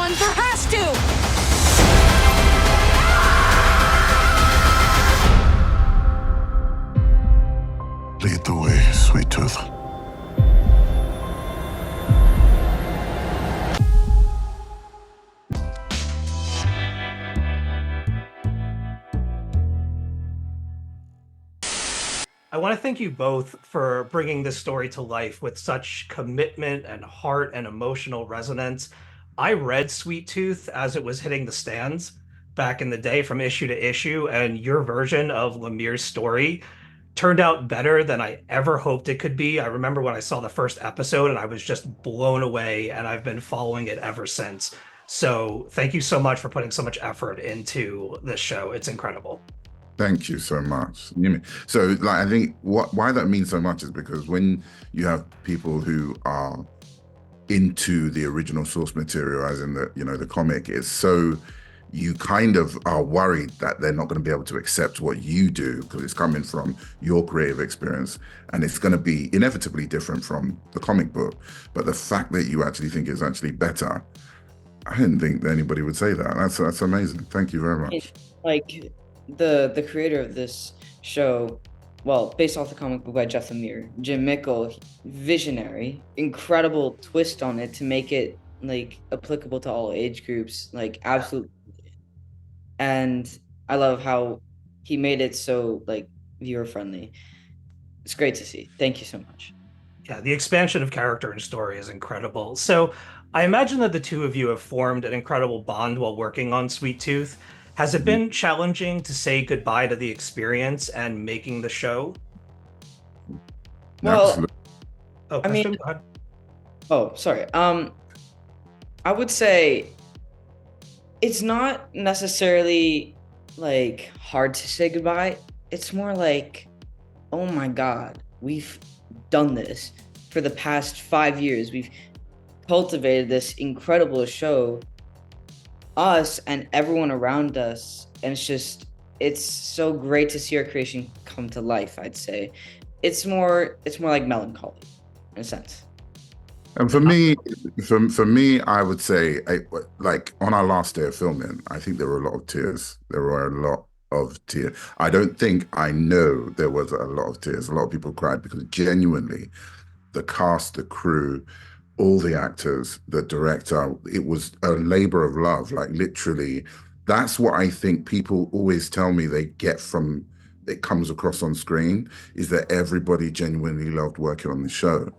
run, there has to! Lead the way, Sweet Tooth. I want to thank you both for bringing this story to life with such commitment and heart and emotional resonance. I read Sweet Tooth as it was hitting the stands back in the day from issue to issue, and your version of Lemire's story turned out better than I ever hoped it could be. I remember when I saw the first episode and I was just blown away, and I've been following it ever since. So thank you so much for putting so much effort into this show. It's incredible. Thank you so much. So, like, I think why that means so much is because when you have people who are into the original source material, as in the comic, is so you kind of are worried that they're not going to be able to accept what you do because it's coming from your creative experience and it's going to be inevitably different from the comic book. But the fact that you actually think it's actually better, I didn't think that anybody would say that. That's amazing. Thank you very much. Like, the creator of this show, well, based off the comic book by Jeff Lemire, Jim Mickle, visionary, incredible twist on it to make it like applicable to all age groups, like absolutely. And I love how he made it so like viewer friendly. It's great to see. Thank you so much. Yeah, the expansion of character and story is incredible. So I imagine that the two of you have formed an incredible bond while working on Sweet Tooth. Has it been challenging to say goodbye to the experience and making the show? Well, Absolutely. Oh, I mean, question? Go ahead. oh, sorry. I would say it's not necessarily like hard to say goodbye. It's more like, oh my God, we've done this for the past 5 years. We've cultivated this incredible show, us and everyone around us, and it's so great to see our creation come to life. I'd say it's more like melancholy in a sense. And for me, I would say, like on our last day of filming, I think there were a lot of tears. There were a lot of tears. I know there was a lot of tears. A lot of people cried because genuinely, the cast, the crew, all the actors, the director, it was a labor of love. Like literally, that's what I think people always tell me they get from it comes across on screen is that everybody genuinely loved working on the show.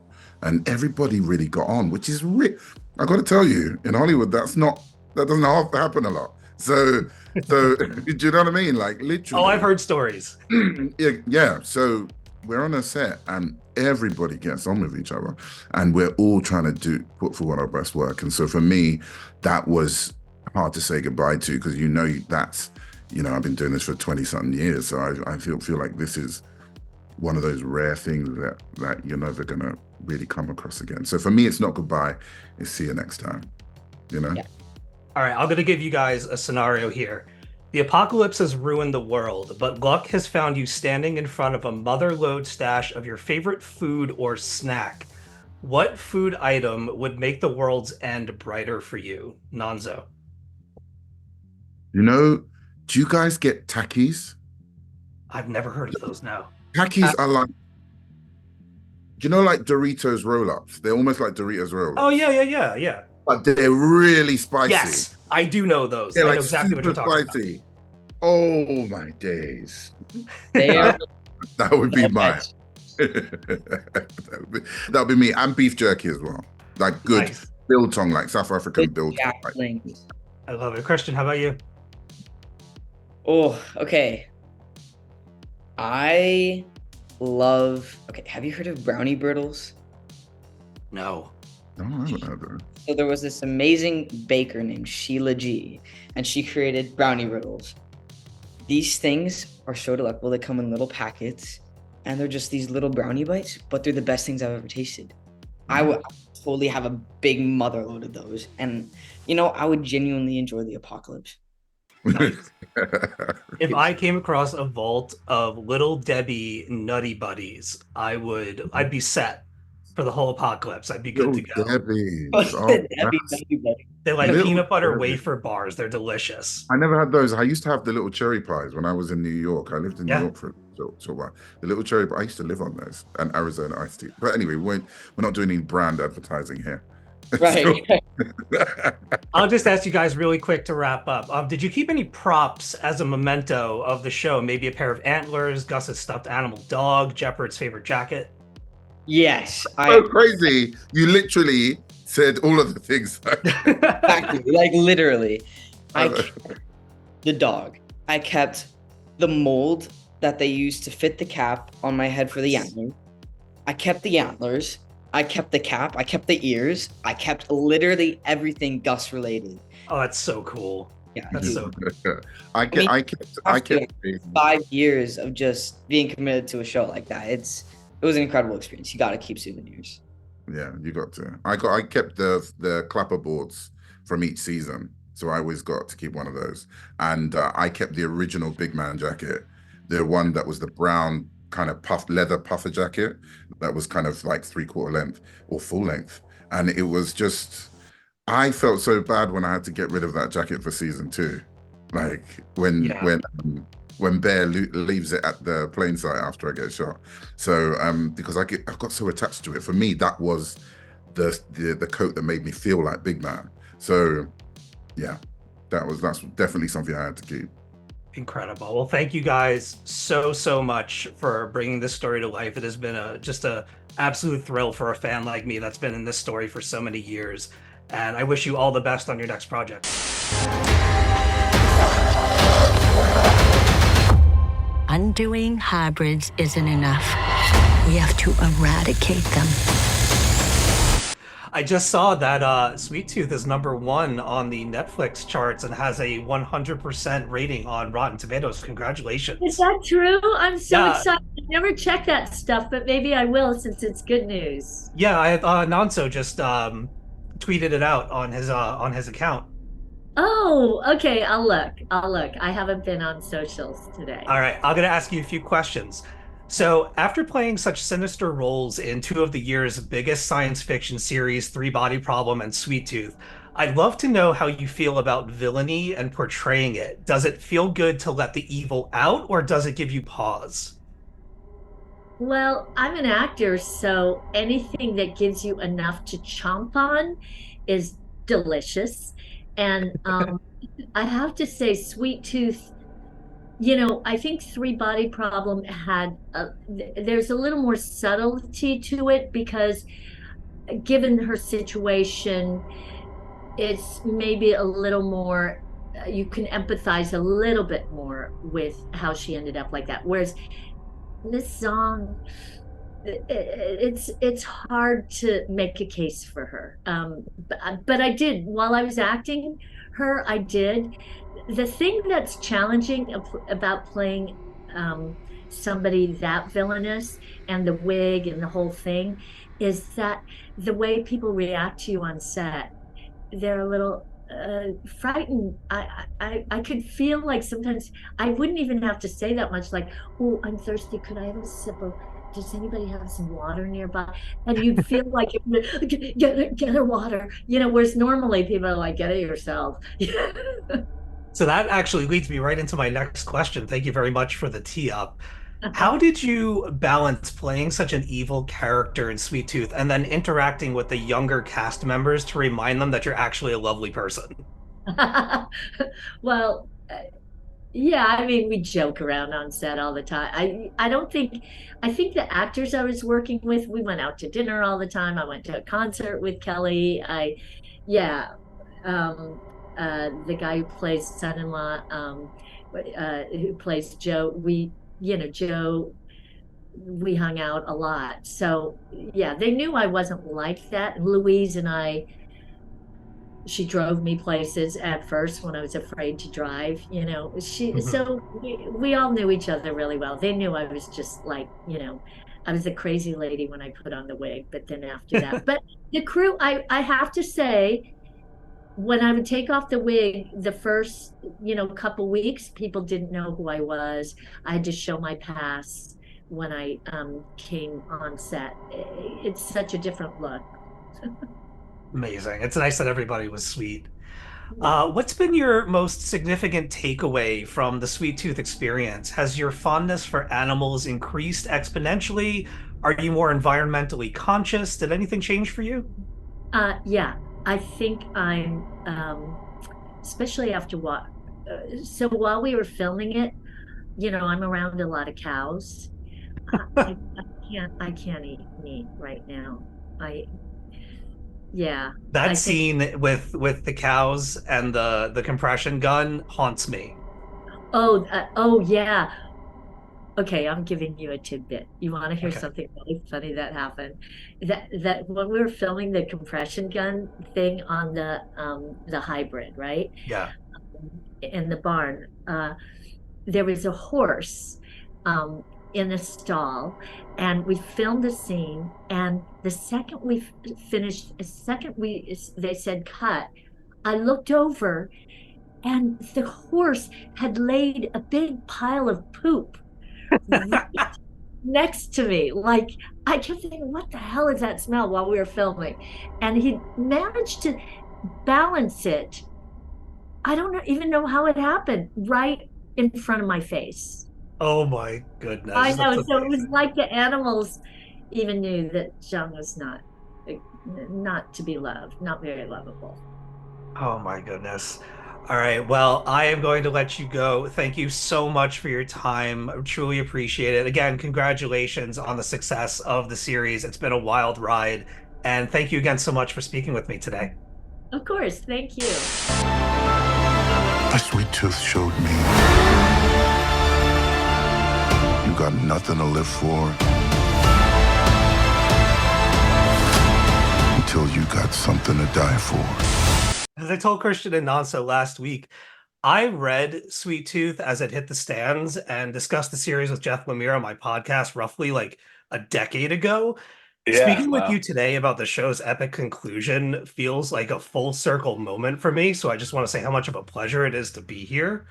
And everybody really got on, which is I got to tell you, in Hollywood, that doesn't happen a lot. So do you know what I mean? Like literally. Oh, I've heard stories. Yeah. So we're on a set and everybody gets on with each other and we're all trying to put forward our best work. And so for me, that was hard to say goodbye to because I've been doing this for 20 something years. So I feel like this is one of those rare things that you're never gonna really come across again. So for me, it's not goodbye, it's see you next time, Yeah. All right, I'm going to give you guys a scenario here. The apocalypse has ruined the world, but luck has found you standing in front of a mother-lode stash of your favorite food or snack. What food item would make the world's end brighter for you, Nonso? Do you guys get Takis? I've never heard of those now. Takis are like, like Doritos roll-ups? They're almost like Doritos roll-ups. Oh, yeah. But they're really spicy. Yes, I do know those. They're I know like exactly what you're talking spicy. about. Oh my days. That would be mine. that would be me. And beef jerky as well. Like good Nice. biltong, like South African biltong. I love it. Christian, how about you? Oh, okay. Okay, have you heard of brownie brittles? No. No, I haven't heard that. So there was this amazing baker named Sheila G, and she created brownie riddles. These things are so delectable. They come in little packets, and they're just these little brownie bites, but they're the best things I've ever tasted. I would totally have a big mother load of those, and I would genuinely enjoy the apocalypse. Nice. If I came across a vault of Little Debbie Nutty Buddies, I'd be set. for the whole apocalypse. I'd be good Little to go. Debbie's. Oh, That'd that's be funny. They're like little peanut butter Debbie. wafer bars. They're delicious. I never had those. I used to have the little cherry pies when I was in New York. I lived in New Yeah. York for a while. The little cherry pie, I used to live on those and Arizona iced tea. But anyway, we're not doing any brand advertising here. Right. I'll just ask you guys really quick to wrap up. Did you keep any props as a memento of the show? Maybe a pair of antlers, Gus's stuffed animal dog, Jeopard's favorite jacket? Yes, So crazy. You literally said all of the things. exactly, like literally. I kept the dog. I kept the mold that they used to fit the cap on my head for the antler. I kept the antlers. I kept the cap. I kept the ears. I kept literally everything Gus related. Oh, that's so cool. Yeah, That's dude. so I kept 5 years of just being committed to a show like that. It was an incredible experience. You got to keep souvenirs. Yeah, you got to. I kept the clapper boards from each season, so I always got to keep one of those. And I kept the original Big Man jacket, the one that was the brown kind of leather puffer jacket that was kind of like 3/4 length or full length, and it was just. I felt so bad when I had to get rid of that jacket for season 2, like when Bear leaves it at the plane site after I get shot. So because I got so attached to it. For me, that was the coat that made me feel like Big Man. So yeah, that's definitely something I had to keep. incredible. Well, thank you guys so much for bringing this story to life. It has been just a absolute thrill for a fan like me that's been in this story for so many years. And I wish you all the best on your next project. Undoing hybrids isn't enough. We have to eradicate them. I just saw that Sweet Tooth is #1 on the Netflix charts and has a 100% rating on Rotten Tomatoes. Congratulations. Is that true? I'm so Yeah. excited. I never check that stuff, but maybe I will since it's good news. Yeah, Nonso just tweeted it out on his account. Oh, okay. I'll look. I haven't been on socials today. All right, I'm gonna ask you a few questions. So, after playing such sinister roles in 2 of the year's biggest science fiction series, Three Body Problem and Sweet Tooth, I'd love to know how you feel about villainy and portraying it. Does it feel good to let the evil out, or does it give you pause? Well, I'm an actor, so anything that gives you enough to chomp on is delicious. And I have to say, Sweet Tooth, I think Three Body Problem there's a little more subtlety to it because given her situation, it's maybe a little more, you can empathize a little bit more with how she ended up like that. Whereas this song, it's hard to make a case for her. But I did, while I was acting her, I did. The thing that's challenging about playing somebody that villainous and the wig and the whole thing is that the way people react to you on set, they're a little frightened. I could feel like sometimes I wouldn't even have to say that much, like, oh, I'm thirsty, could I have a sip of, does anybody have some water nearby? And you'd feel like get her water, whereas normally people are like, get it yourself. So that actually leads me right into my next question. Thank you very much for the tee up. How did you balance playing such an evil character in Sweet Tooth and then interacting with the younger cast members to remind them that you're actually a lovely person? Well, yeah, I mean, we joke around on set all the time. I think the actors I was working with, we went out to dinner all the time. I went to a concert with Kelly. The guy who plays son-in-law, who plays Joe, Joe, we hung out a lot. So yeah, they knew I wasn't like that. And Louise and she drove me places at first when I was afraid to drive, so we all knew each other really well. They knew I was just like, I was a crazy lady when I put on the wig, but then after that, but the crew, I have to say, when I would take off the wig, the first, couple weeks, people didn't know who I was. I had to show my pass when I came on set. It's such a different look. Amazing. It's nice that everybody was sweet. Yeah. What's been your most significant takeaway from the Sweet Tooth experience? Has your fondness for animals increased exponentially? Are you more environmentally conscious? Did anything change for you? Yeah, I think I'm, especially after what, so while we were filming it, I'm around a lot of cows. I can't eat meat right now. I, yeah, That I think, scene with the cows and the compression gun haunts me. oh yeah. Okay, I'm giving you a tidbit. You want to hear Okay. something really funny that happened? That when we were filming the compression gun thing on the hybrid, right? Yeah. In the barn, there was a horse in a stall, and we filmed the scene. And the second we finished, the second they said cut, I looked over, and the horse had laid a big pile of poop right next to me. Like, I kept thinking, what the hell is that smell while we were filming? And he managed to balance it. I don't even know how it happened right in front of my face. Oh my I goodness. know. That's So it was amazing. like the animals even knew that John was not to be loved, not very lovable. Oh my goodness. All right. Well, I am going to let you go. Thank you so much for your time. I truly appreciate it. Again, congratulations on the success of the series. It's been a wild ride. And thank you again so much for speaking with me today. Of course. Thank you. A sweet tooth showed me you got nothing to live for until you got something to die for. As I told Christian and Nonso last week, I read Sweet Tooth as it hit the stands and discussed the series with Jeff Lemire on my podcast roughly like a decade ago. Yeah, Speaking with wow. you today about the show's epic conclusion feels like a full circle moment for me. So I just want to say how much of a pleasure it is to be here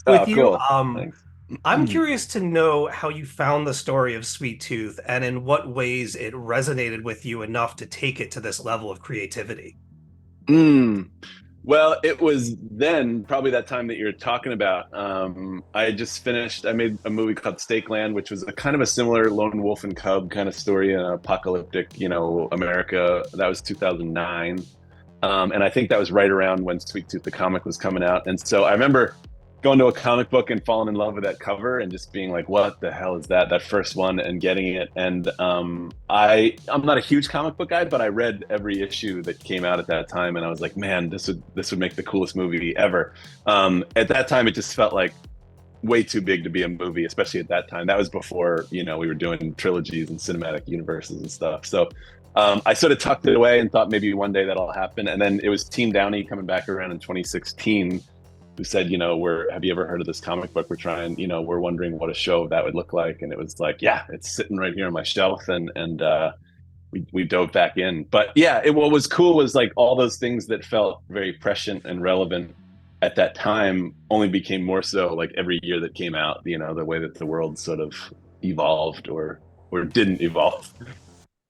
Oh, with you. cool. Thanks. I'm curious to know how you found the story of Sweet Tooth and in what ways it resonated with you enough to take it to this level of creativity. Mm. Well, it was then probably that time that you're talking about. I had just finished, I made a movie called Stakeland, which was a kind of a similar lone wolf and cub kind of story in an apocalyptic, America. That was 2009. And I think that was right around when Sweet Tooth the comic was coming out. And so I remember going to a comic book and falling in love with that cover and just being like, what the hell is that first one, and getting it. And I'm not a huge comic book guy, but I read every issue that came out at that time, and I was like, man, this would make the coolest movie ever. At that time it just felt like way too big to be a movie, especially at that time. That was before we were doing trilogies and cinematic universes and stuff. So I sort of tucked it away and thought maybe one day that'll happen. And then it was Team Downey coming back around in 2016 who said, have you ever heard of this comic book we're trying, we're wondering what a show of that would look like. And it was like, yeah, it's sitting right here on my shelf. And we dove back in. But yeah, what was cool was like all those things that felt very prescient and relevant at that time only became more so like every year that came out, the way that the world sort of evolved or didn't evolve.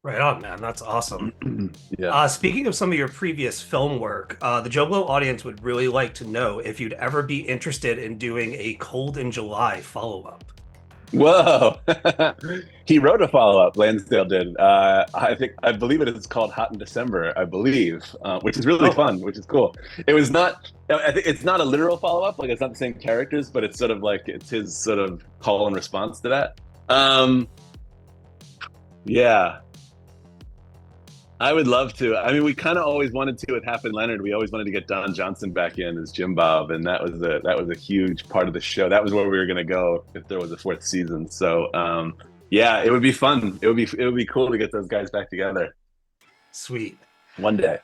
Right on, man. That's awesome. Yeah. Speaking of some of your previous film work, the JoBlo audience would really like to know if you'd ever be interested in doing a Cold in July follow-up. Whoa. He wrote a follow-up, Lansdale did. I believe it is called Hot in December, I believe, which is really fun, which is cool. It was not, I think it's not a literal follow-up, like it's not the same characters, but it's sort of like, it's his sort of call and response to that. Yeah. I would love to. I mean, we kind of always wanted to with Hap and Leonard. We always wanted to get Don Johnson back in as Jim Bob, and that was a huge part of the show. That was where we were going to go if there was a fourth season. So, yeah, it would be fun. It would be cool to get those guys back together. Sweet. One day.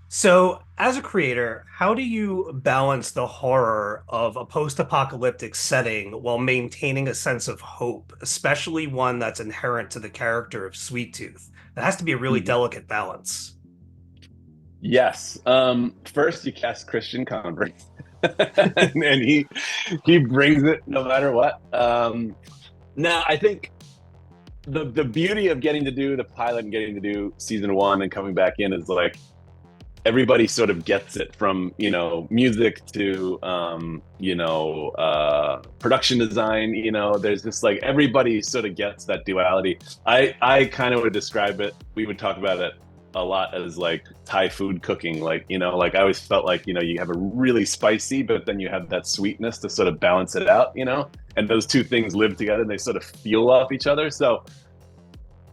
So, as a creator, how do you balance the horror of a post-apocalyptic setting while maintaining a sense of hope, especially one that's inherent to the character of Sweet Tooth? That has to be a really delicate balance. Yes. First, you cast Christian Convery, and he brings it no matter what. No, I think the beauty of getting to do the pilot and getting to do season 1 and coming back in is like everybody sort of gets it, from music to production design. There's just like everybody sort of gets that duality. I kind of would describe it, we would talk about it a lot as like Thai food cooking. Like like I always felt like you have a really spicy, but then you have that sweetness to sort of balance it out. And those two things live together and they sort of feel off each other. So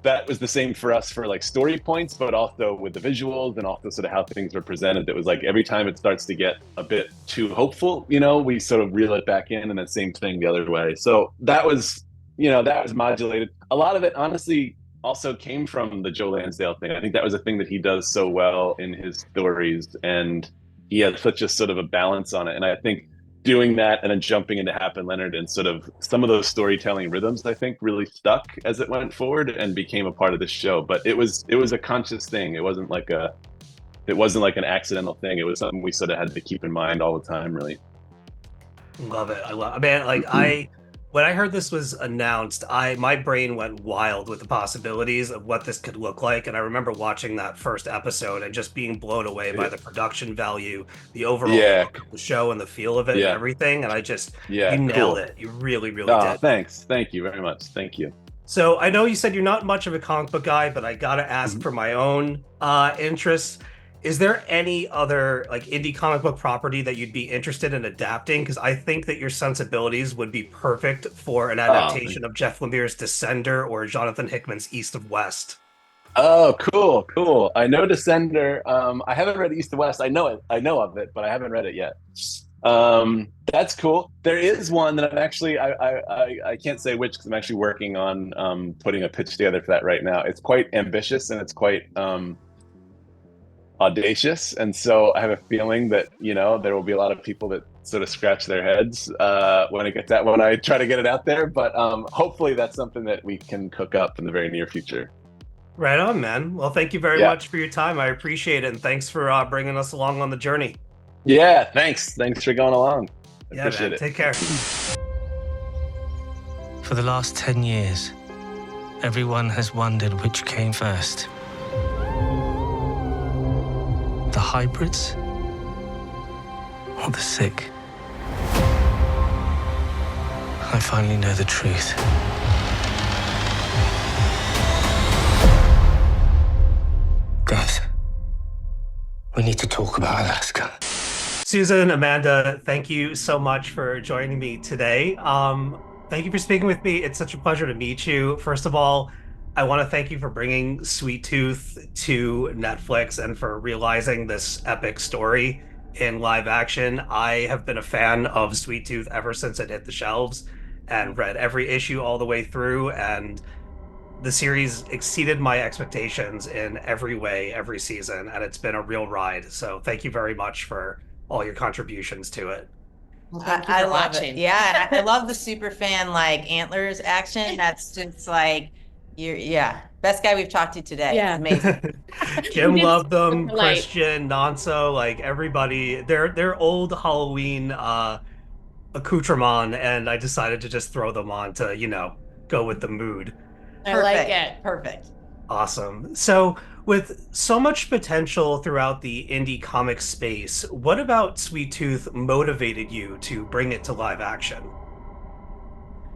that was the same for us for like story points, but also with the visuals and also sort of how things were presented. It was like every time it starts to get a bit too hopeful, we sort of reel it back in, and then same thing the other way. So that was modulated. A lot of it, honestly, also came from the Joe Lansdale thing. I think that was a thing that he does so well in his stories, and he had such a sort of a balance on it. And I think doing that and then jumping into Hap and Leonard and sort of some of those storytelling rhythms, I think really stuck as it went forward and became a part of the show. But it was a conscious thing. It wasn't like an accidental thing. It was something we sort of had to keep in mind all the time, really. Love it. Man, like when I heard this was announced, my brain went wild with the possibilities of what this could look like. And I remember watching that first episode and just being blown away by the production value, the overall look of the show and the feel of it and everything. And you nailed it. You really, really did. Thanks. Thank you very much. Thank you. So I know you said you're not much of a comic book guy, but I gotta ask for my own interests. Is there any other like indie comic book property that you'd be interested in adapting? Because I think that your sensibilities would be perfect for an adaptation of Jeff Lemire's Descender or Jonathan Hickman's East of West. Oh, cool. I know Descender. I haven't read East of West. I know of it, but I haven't read it yet. That's cool. There is one that I'm actually I can't say which, because I'm actually working on putting a pitch together for that right now. It's quite ambitious and it's quite audacious, and so I have a feeling that there will be a lot of people that sort of scratch their heads when I try to get it out there. But hopefully that's something that we can cook up in the very near future. Right on, man. Well, thank you very much for your time. I appreciate it, and thanks for bringing us along on the journey. Yeah, thanks for going along. I appreciate man. it. Take care. For the last 10 years, everyone has wondered which came first. The hybrids or the sick? I finally know the truth. Guys, we need to talk about Alaska. Susan, Amanda, thank you so much for joining me today. Thank you for speaking with me. It's such a pleasure to meet you. First of all, I want to thank you for bringing Sweet Tooth to Netflix and for realizing this epic story in live action. I have been a fan of Sweet Tooth ever since it hit the shelves and read every issue all the way through, and the series exceeded my expectations in every way, every season, and it's been a real ride. So thank you very much for all your contributions to it. Well, thank you for watching. Yeah, and I love the super fan like antlers action. That's just like best guy we've talked to today. Yeah. Amazing. Jim loved them, Christian, Nonso, like everybody. They're old Halloween accoutrement, and I decided to just throw them on to, go with the mood. I like it. Perfect. Awesome. So with so much potential throughout the indie comic space, what about Sweet Tooth motivated you to bring it to live action?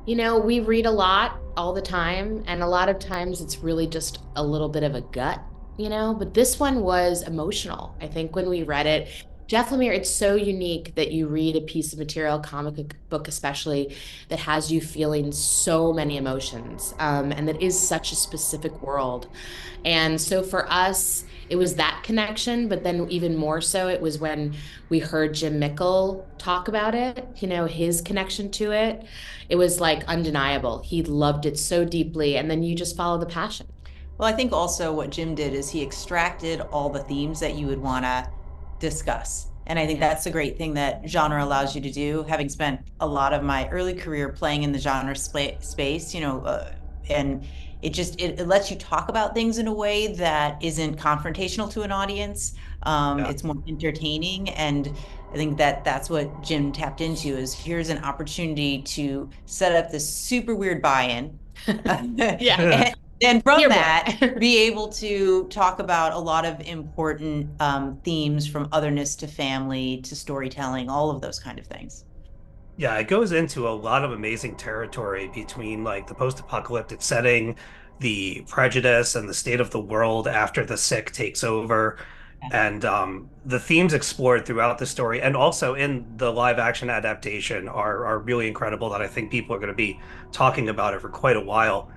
We read a lot all the time, and a lot of times it's really just a little bit of a gut, but this one was emotional. I think when we read it, Jeff Lemire, it's so unique that you read a piece of material, comic book especially, that has you feeling so many emotions, and that is such a specific world. And so for us, it was that connection, but then even more so, it was when we heard Jim Mickle talk about it, his connection to it. It was like undeniable. He loved it so deeply, and then you just follow the passion. Well, I think also what Jim did is he extracted all the themes that you would want to discuss. And I think that's the great thing that genre allows you to do. Having spent a lot of my early career playing in the genre space, and it lets you talk about things in a way that isn't confrontational to an audience. It's more entertaining, and I think that that's what Jim tapped into, is here's an opportunity to set up this super weird buy-in. Yeah. And from Dear that, boy. be able to talk about a lot of important themes, from otherness to family to storytelling, all of those kind of things. Yeah, it goes into a lot of amazing territory between like the post-apocalyptic setting, the prejudice, and the state of the world after the sick takes over. And the themes explored throughout the story and also in the live action adaptation are really incredible that I think people are going to be talking about it for quite a while.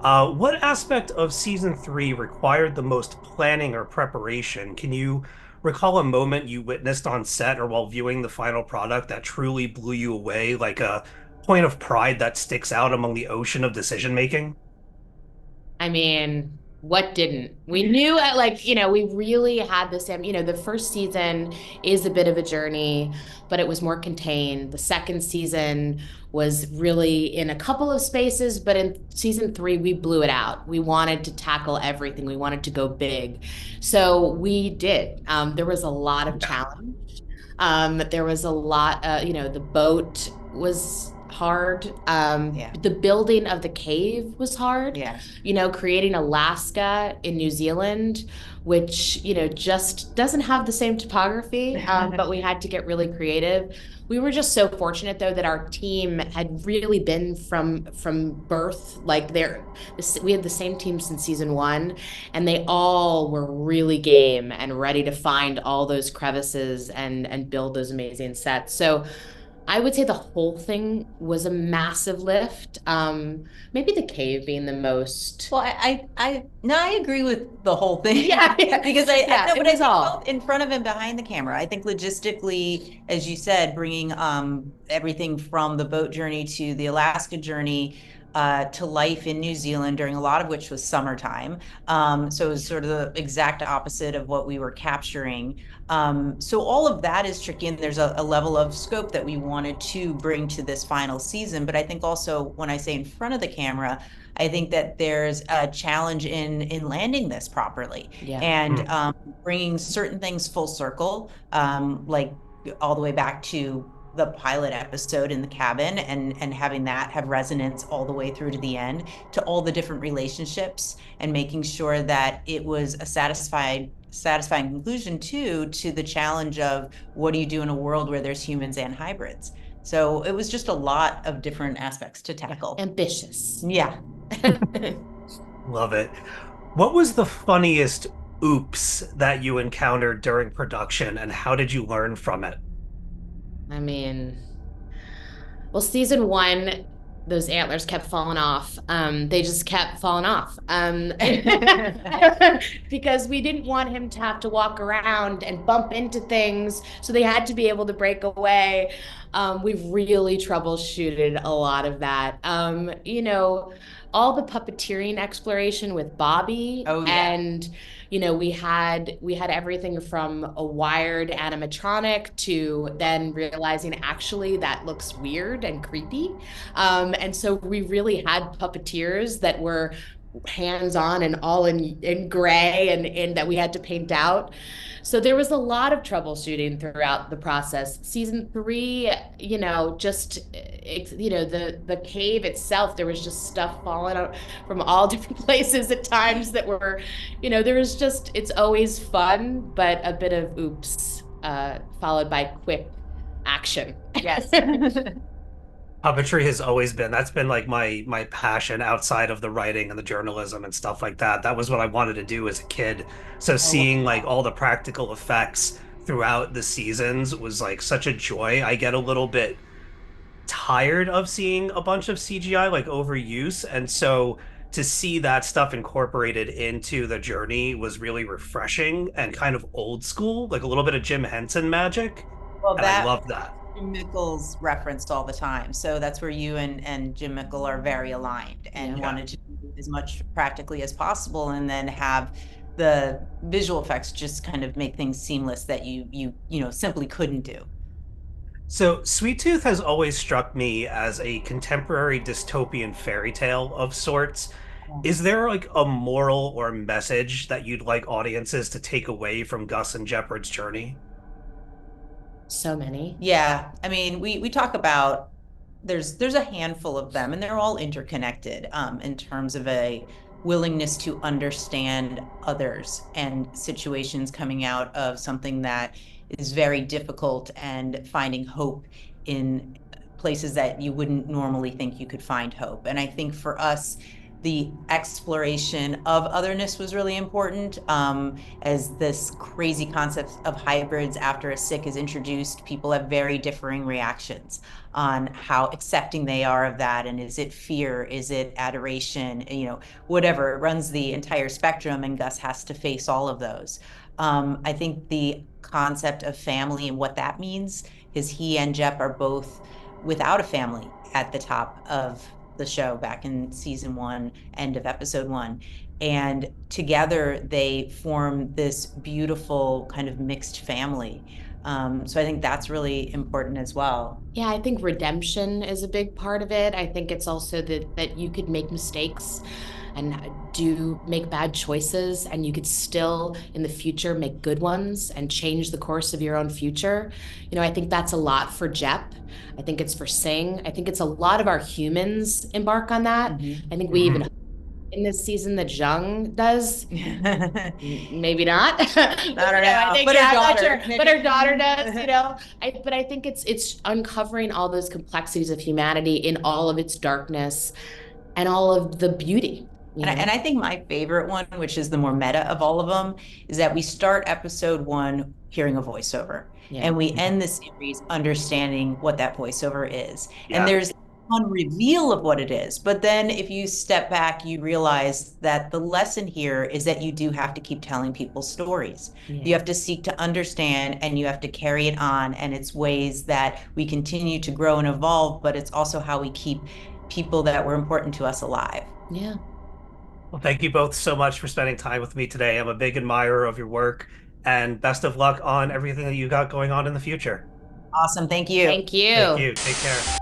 What aspect of season three required the most planning or preparation? Can you recall a moment you witnessed on set or while viewing the final product that truly blew you away, like a point of pride that sticks out among the ocean of decision making? I mean, what didn't? We knew like, we really had this, the first season is a bit of a journey, but it was more contained. The second season was really in a couple of spaces, but in season three, we blew it out. We wanted to tackle everything. We wanted to go big. So we did. There was a lot of challenge. There was a lot, the boat was hard. The building of the cave was hard. Yeah. Creating Alaska in New Zealand, which, just doesn't have the same topography, but we had to get really creative. We were just so fortunate, though, that our team had really been from birth. Like we had the same team since season one, and they all were really game and ready to find all those crevices and build those amazing sets. So I would say the whole thing was a massive lift. Maybe the cave being the most. Well, I agree with the whole thing. Yeah, Because yeah, no, it but I was think all. both in front of and behind the camera. I think logistically, as you said, bringing everything from the boat journey to the Alaska journey to life in New Zealand, during a lot of which was summertime. So it was sort of the exact opposite of what we were capturing. So all of that is tricky, and there's a level of scope that we wanted to bring to this final season. But I think also, when I say in front of the camera, I think that there's a challenge in landing this properly. Yeah. And bringing certain things full circle, like all the way back to the pilot episode in the cabin, and having that have resonance all the way through to the end, to all the different relationships, and making sure that it was a satisfying conclusion to the challenge of, what do you do in a world where there's humans and hybrids? So it was just a lot of different aspects to tackle. Ambitious. Yeah. Love it. What was the funniest oops that you encountered during production, and how did you learn from it? I mean, well, season one, those antlers kept falling off. They just kept falling off. Because we didn't want him to have to walk around and bump into things. So they had to be able to break away. We've really troubleshooted a lot of that. All the puppeteering exploration with Bobby. Oh, yeah. And we had everything from a wired animatronic to then realizing actually that looks weird and creepy. And so we really had puppeteers that were hands-on and all in gray and that we had to paint out. So there was a lot of troubleshooting throughout the process. Season three, the cave itself, there was just stuff falling out from all different places at times that were, there was just, it's always fun, but a bit of oops, followed by quick action. Yes. Puppetry has always been, that's been like my passion outside of the writing and the journalism and stuff like that. That was what I wanted to do as a kid. So seeing like all the practical effects throughout the seasons was like such a joy. I get a little bit tired of seeing a bunch of CGI, like overuse, and so to see that stuff incorporated into the journey was really refreshing and kind of old school, like a little bit of Jim Henson magic. Well, And I love that. Jim Mickle's referenced all the time. So that's where you and Jim Mickle are very aligned, and wanted to do as much practically as possible, and then have the visual effects just kind of make things seamless that you simply couldn't do. So Sweet Tooth has always struck me as a contemporary dystopian fairy tale of sorts. Is there like a moral or message that you'd like audiences to take away from Gus and Jeopard's journey? So many. Yeah, I mean, we talk about there's a handful of them, and they're all interconnected in terms of a willingness to understand others and situations coming out of something that is very difficult and finding hope in places that you wouldn't normally think you could find hope. And I think for us, the exploration of otherness was really important. As this crazy concept of hybrids after a sick is introduced, people have very differing reactions on how accepting they are of that. And is it fear? Is it adoration? You know, whatever. It runs the entire spectrum, and Gus has to face all of those. I think the concept of family and what that means, because he and Jep are both without a family at the top of the show back in season 1, end of episode 1. And together they form this beautiful kind of mixed family. So I think that's really important as well. Yeah, I think redemption is a big part of it. I think it's also that you could make mistakes and make bad choices, and you could still in the future make good ones and change the course of your own future. You know, I think that's a lot for Jep. I think it's for Seigh. I think it's a lot of our humans embark on that. I think we even in this season that Zhang does. Maybe not. I don't know. I think, but yeah, her I'm not daughter. sure. But her daughter does, you know. But I think it's uncovering all those complexities of humanity in all of its darkness and all of the beauty. And I think my favorite one, which is the more meta of all of them, is that we start episode 1 hearing a voiceover. Yeah. And we end the series understanding what that voiceover is. Yeah. And there's one reveal of what it is. But then if you step back, you realize that the lesson here is that you do have to keep telling people stories. Yeah. You have to seek to understand, and you have to carry it on. And it's ways that we continue to grow and evolve, but it's also how we keep people that were important to us alive. Yeah. Well, thank you both so much for spending time with me today. I'm a big admirer of your work, and best of luck on everything that you got going on in the future. Awesome. Thank you. Thank you. Thank you. Take care.